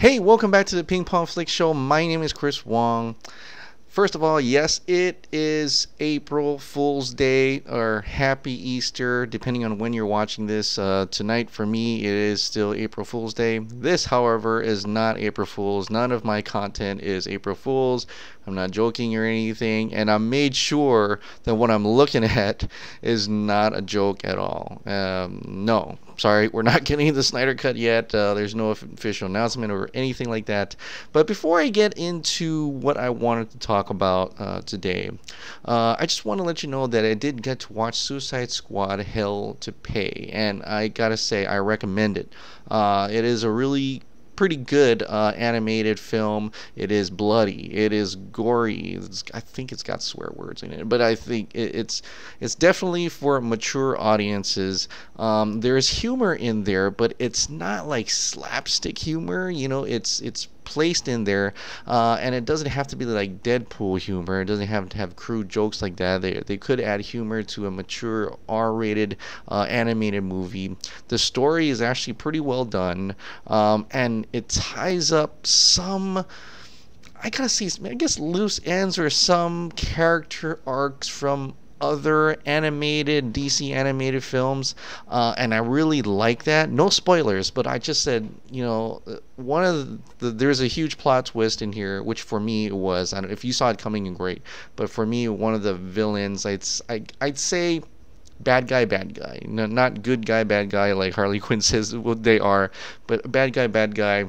Hey, welcome back to the Ping Pong Flick Show. My name is Chris Wong. First of all, yes, it is April Fool's Day or Happy Easter, depending on when you're watching this. Tonight, for me, it is still April Fool's Day. This, however, is not April Fool's. None of my content is April Fool's. I'm not joking or anything, and I made sure that what I'm looking at is not a joke at all. No, sorry, we're not getting the Snyder Cut yet. There's no official announcement or anything like that. But before I get into what I wanted to talk about today, I just want to let you know that I did get to watch Suicide Squad Hell to Pay, and I gotta say, I recommend it. It is a really pretty good animated film. It is bloody, it is gory, I think it's got swear words in it, but I think it's definitely for mature audiences. There's humor in there, but it's not like slapstick humor, you know. It's placed in there, and it doesn't have to be like Deadpool humor. It doesn't have to have crude jokes like that. They could add humor to a mature R-rated animated movie. The story is actually pretty well done, and it ties up some, I gotta see, I guess, loose ends or some character arcs from other animated DC animated films, and I really like that. No spoilers, but I just said, you know, one of there's a huge plot twist in here, which for me was, I don't know if you saw it coming, in great, but for me, one of the villains, I'd say bad guy, no, not good guy, bad guy like Harley Quinn says what they are, but bad guy.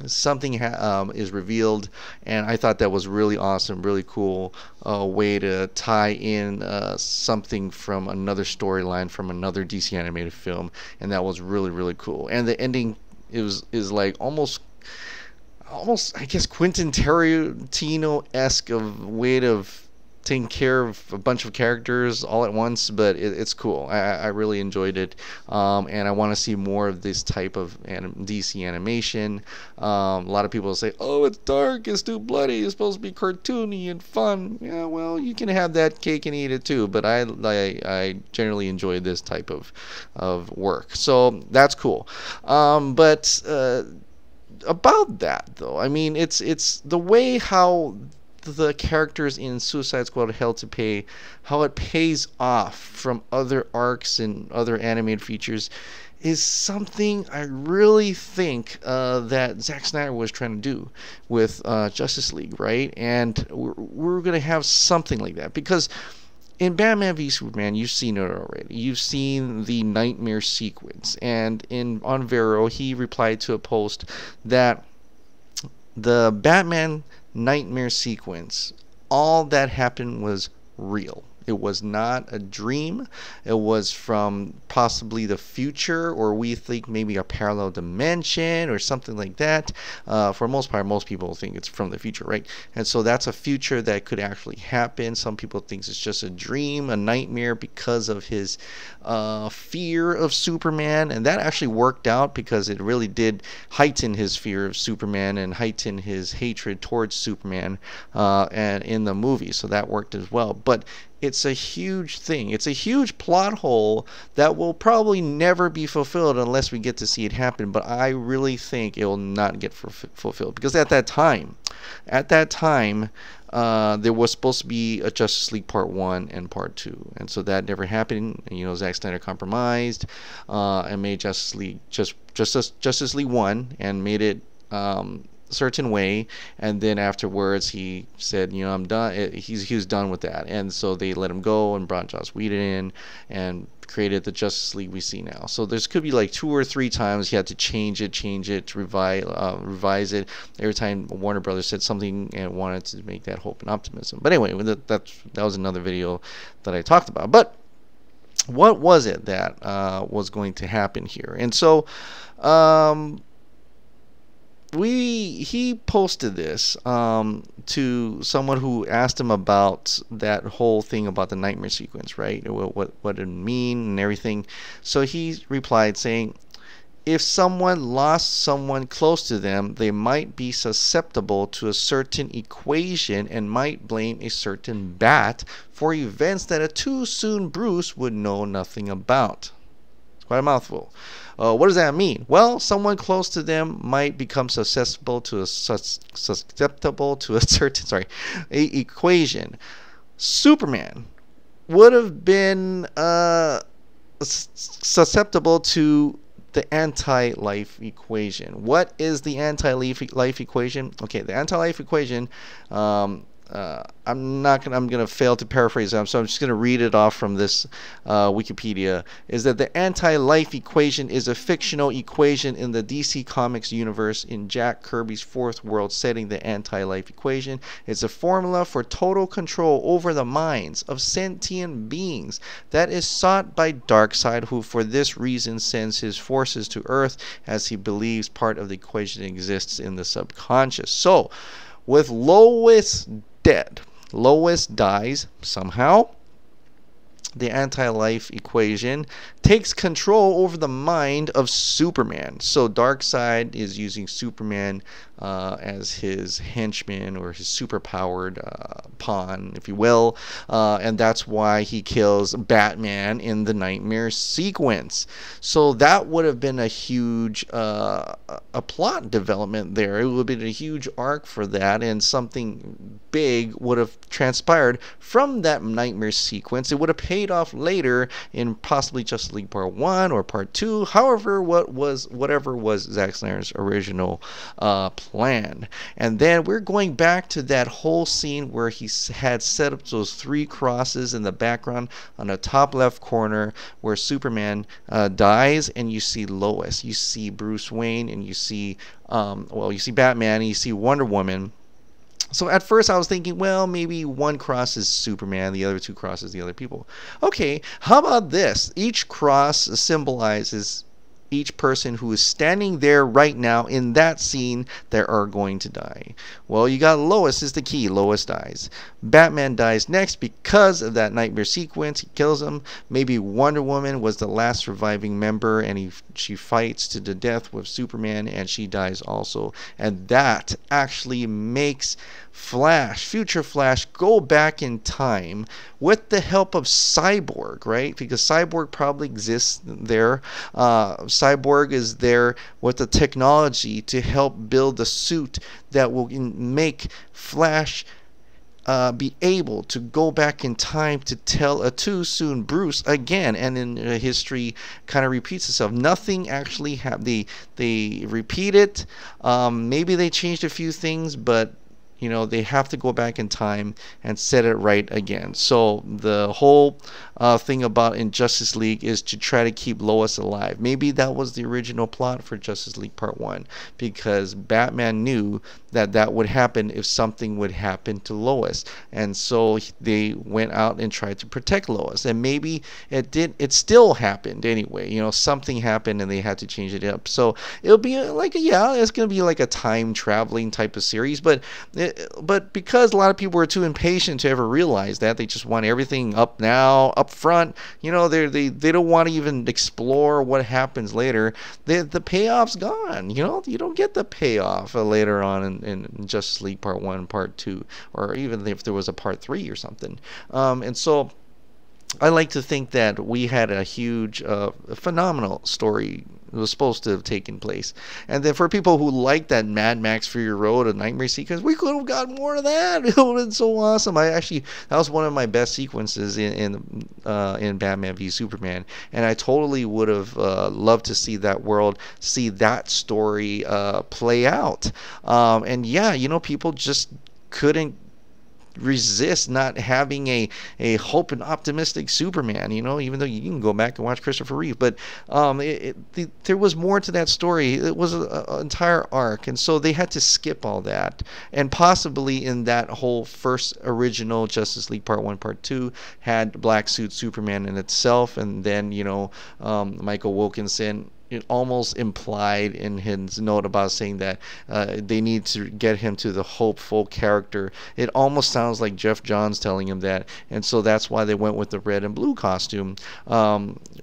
Something is revealed, and I thought that was really awesome, really cool way to tie in something from another storyline from another DC animated film, and that was really cool. And the ending is like almost I guess Quentin Tarantino-esque of way of taking care of a bunch of characters all at once, but it's cool. I really enjoyed it, and I want to see more of this type of DC animation. A lot of people say, oh, it's dark, it's too bloody, it's supposed to be cartoony and fun. Yeah, well, you can have that cake and eat it too, but I generally enjoy this type of work, so that's cool. But about that though, I mean, it's the way how the characters in Suicide Squad Hell to Pay, how it pays off from other arcs and other animated features, is something I really think that Zack Snyder was trying to do with Justice League, right? And we're going to have something like that, because in Batman v Superman, you've seen it already. You've seen the Knightmare sequence, and on Vero, he replied to a post that the Batman Knightmare sequence, all that happened was real. It was not a dream. It was from possibly the future, or we think maybe a parallel dimension or something like that. For the most part, most people think it's from the future, right? And so that's a future that could actually happen. Some people think it's just a dream, a nightmare, because of his fear of Superman. And that actually worked out, because it really did heighten his fear of Superman and heighten his hatred towards Superman and in the movie. So that worked as well. But it's a huge thing. It's a huge plot hole that will probably never be fulfilled unless we get to see it happen. But I really think it will not get fulfilled, because at that time, there was supposed to be a Justice League Part 1 and Part 2, and so that never happened. You know, Zack Snyder compromised and made Justice League Justice League 1 and made it certain way, and then afterwards he said, you know, I'm done. He was done with that, and so they let him go and brought Joss Whedon in and created the Justice League we see now. So there's could be like 2 or 3 times he had to change it, revise it. Every time Warner Brothers said something and wanted to make that hope and optimism. But anyway, that was another video that I talked about. But what was it that was going to happen here? And so he posted this to someone who asked him about that whole thing about the Knightmare sequence, right? What it mean and everything. So he replied saying, if someone lost someone close to them, they might be susceptible to a certain equation and might blame a certain bat for events that a too soon Bruce would know nothing about. It's quite a mouthful. What does that mean? Well, someone close to them might become susceptible to a certain equation. Superman would have been susceptible to the anti-life equation. What is the anti-life equation? Okay, the anti-life equation. I'm gonna fail to paraphrase it, so I'm just gonna read it off from this Wikipedia. Is that the anti-life equation is a fictional equation in the DC Comics universe in Jack Kirby's fourth world setting. The anti-life equation is a formula for total control over the minds of sentient beings that is sought by Darkseid, who for this reason sends his forces to Earth, as he believes part of the equation exists in the subconscious. So, with Lois dead, Lois dies somehow. The anti-life equation takes control over the mind of Superman. So Darkseid is using Superman as his henchman, or his superpowered pawn, if you will, and that's why he kills Batman in the Knightmare sequence. So that would have been a huge a plot development there. It would have been a huge arc for that, and something big would have transpired from that Knightmare sequence. It would have paid off later in possibly Justice League Part 1 or Part 2, however, whatever was Zack Snyder's original plan. And then we're going back to that whole scene where he had set up those 3 crosses in the background on the top left corner, where Superman dies, and you see Lois, you see Bruce Wayne, and you see you see Batman, and you see Wonder Woman. So at first I was thinking, well, maybe one cross is Superman, the other 2 crosses the other people. Okay, how about this? Each cross symbolizes each person who is standing there right now in that scene that are going to die. Well, you got Lois is the key. Lois dies. Batman dies next because of that Knightmare sequence. He kills him. Maybe Wonder Woman was the last surviving member, and she fights to the death with Superman, and she dies also. And that actually makes future Flash, go back in time with the help of Cyborg, right? Because Cyborg probably exists there. Cyborg is there with the technology to help build a suit that will make Flash be able to go back in time to tell a too soon Bruce again, and then history kind of repeats itself. Nothing actually happened. They repeat it. Maybe they changed a few things, but they have to go back in time and set it right again. So the whole thing about in Justice League is to try to keep Lois alive. Maybe that was the original plot for Justice League Part 1, because Batman knew that would happen if something would happen to Lois, and so they went out and tried to protect Lois. And maybe it still happened anyway. Something happened and they had to change it up. So it'll be it's going to be like a time traveling type of series, but because a lot of people are too impatient to ever realize that, they just want everything up now, up front. They don't want to even explore what happens later. The payoff's gone. You don't get the payoff later on in Justice League Part 1, Part 2, or even if there was a Part 3 or something. And so I like to think that we had a huge, phenomenal story. It was supposed to have taken place. And then for people who like that Mad Max Fury Road, a Nightmare sequence, we could have got more of that. It would have been so awesome. That was one of my best sequences in Batman v Superman. And I totally would have loved to see that world, see that story play out. And yeah, people just couldn't resist not having a hope and optimistic Superman, even though you can go back and watch Christopher Reeve, but there was more to that story. It was an entire arc, and so they had to skip all that. And possibly in that whole first original Justice League Part 1, Part 2 had Black Suit Superman in itself, and then Michael Wilkinson, it almost implied in his note about saying that they need to get him to the hopeful character. It almost sounds like Jeff Johns telling him that, and so that's why they went with the red and blue costume.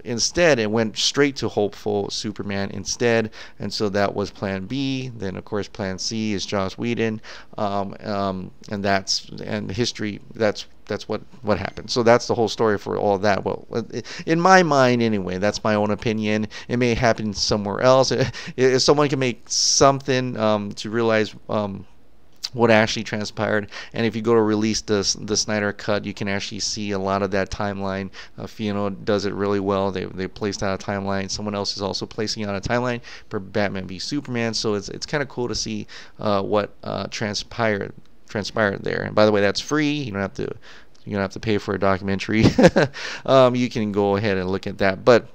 Instead, it went straight to hopeful Superman instead, and so that was Plan B. Then, of course, Plan C is Joss Whedon, and history. That's what happened. So that's the whole story for all of that. Well, in my mind anyway, that's my own opinion. It may happen somewhere else. If someone can make something to realize what actually transpired, and if you go to release the Snyder cut, you can actually see a lot of that timeline. Fiona does it really well. They placed out a timeline. Someone else is also placing out a timeline for Batman v Superman. So it's kind of cool to see what transpired there. And by the way, that's free. You don't have to pay for a documentary. You can go ahead and look at that. But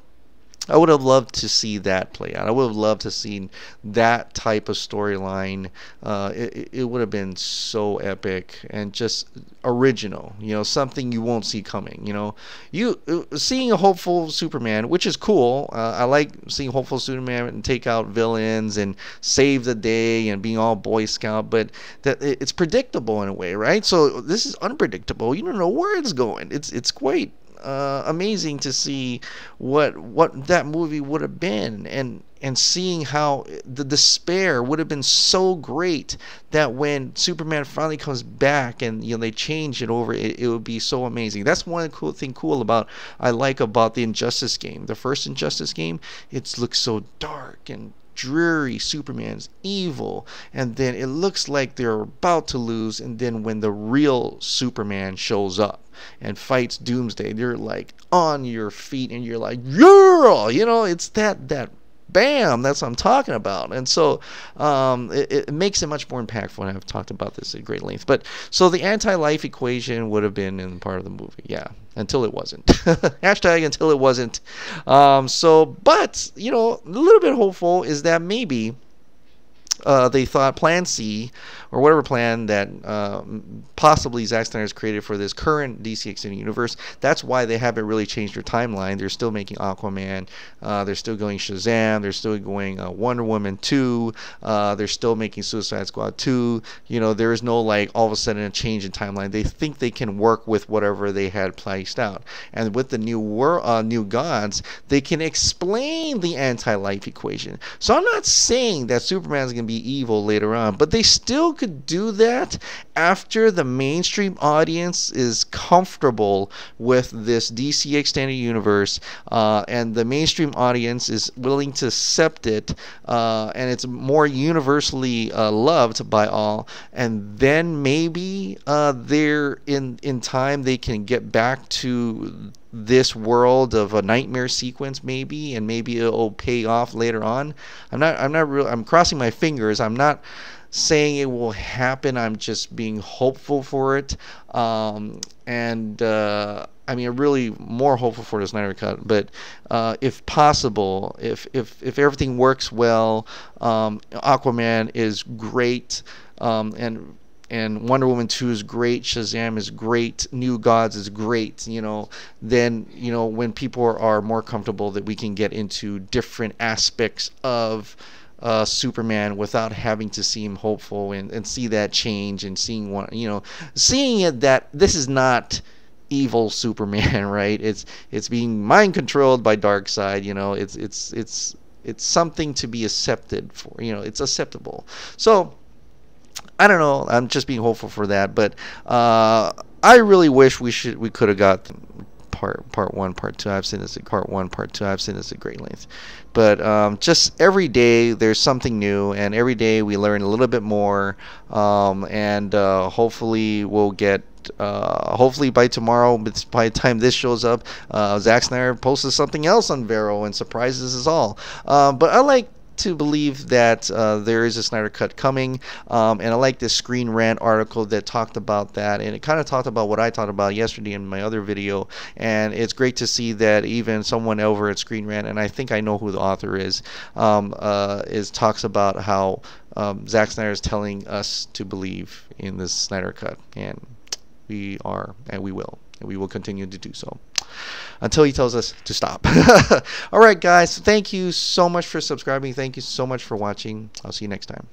I would have loved to see that play out. I would have loved to see that type of storyline. It would have been so epic and just original. Something you won't see coming. Seeing a hopeful Superman, which is cool. I like seeing hopeful Superman and take out villains and save the day and being all Boy Scout. But it's predictable in a way, right? So this is unpredictable. You don't know where it's going. It's quite amazing to see what that movie would have been, and seeing how the despair would have been so great that when Superman finally comes back and they change it over, it would be so amazing. That's one cool about I like about the Injustice game. The first Injustice game, it looks so dark and dreary. Superman's evil, and then it looks like they're about to lose, and then when the real Superman shows up and fights Doomsday, they're like on your feet and you're like, yeah, it's that bam, that's what I'm talking about. And so it makes it much more impactful, and I've talked about this at great length. But so the anti-life equation would have been in part of the movie, yeah, until it wasn't. Hashtag until it wasn't. But a little bit hopeful is that maybe they thought Plan C, or whatever plan that possibly Zack Snyder has created for this current DC Extended Universe, that's why they haven't really changed their timeline. They're still making Aquaman, they're still going Shazam, they're still going Wonder Woman 2, they're still making Suicide Squad 2. There is no all of a sudden a change in timeline. They think they can work with whatever they had placed out, and with the new gods, they can explain the anti-life equation. So I'm not saying that Superman is going to be evil later on, but they still could do that after the mainstream audience is comfortable with this DC Extended Universe, and the mainstream audience is willing to accept it, and it's more universally loved by all. And then maybe they're in time they can get back to this world of a Knightmare sequence, maybe, and maybe it'll pay off later on. I'm crossing my fingers. I'm not saying it will happen. I'm just being hopeful for it. I'm really more hopeful for the Snyder Cut. But if possible, if everything works well, Aquaman is great, and Wonder Woman 2 is great, Shazam is great, New Gods is great, then, when people are more comfortable, that we can get into different aspects of Superman without having to seem hopeful, and see that change, and seeing it that this is not evil Superman, right? It's being mind controlled by Darkseid. It's something to be accepted for. It's acceptable. So I don't know. I'm just being hopeful for that, but I really wish we could have got part one, part two. I've seen this at part one, part two. I've seen this at great length, but just every day there's something new, and every day we learn a little bit more, and hopefully we'll get. Hopefully by tomorrow, by the time this shows up, Zack Snyder posts something else on Vero and surprises us all. But I like to believe that there is a Snyder Cut coming, and I like this Screen Rant article that talked about that, and it kind of talked about what I talked about yesterday in my other video, and it's great to see that even someone over at Screen Rant, and I think I know who the author is talks about how Zack Snyder is telling us to believe in this Snyder Cut, and we are, and we will continue to do so until he tells us to stop. All right, guys, thank you so much for subscribing. Thank you so much for watching. I'll see you next time.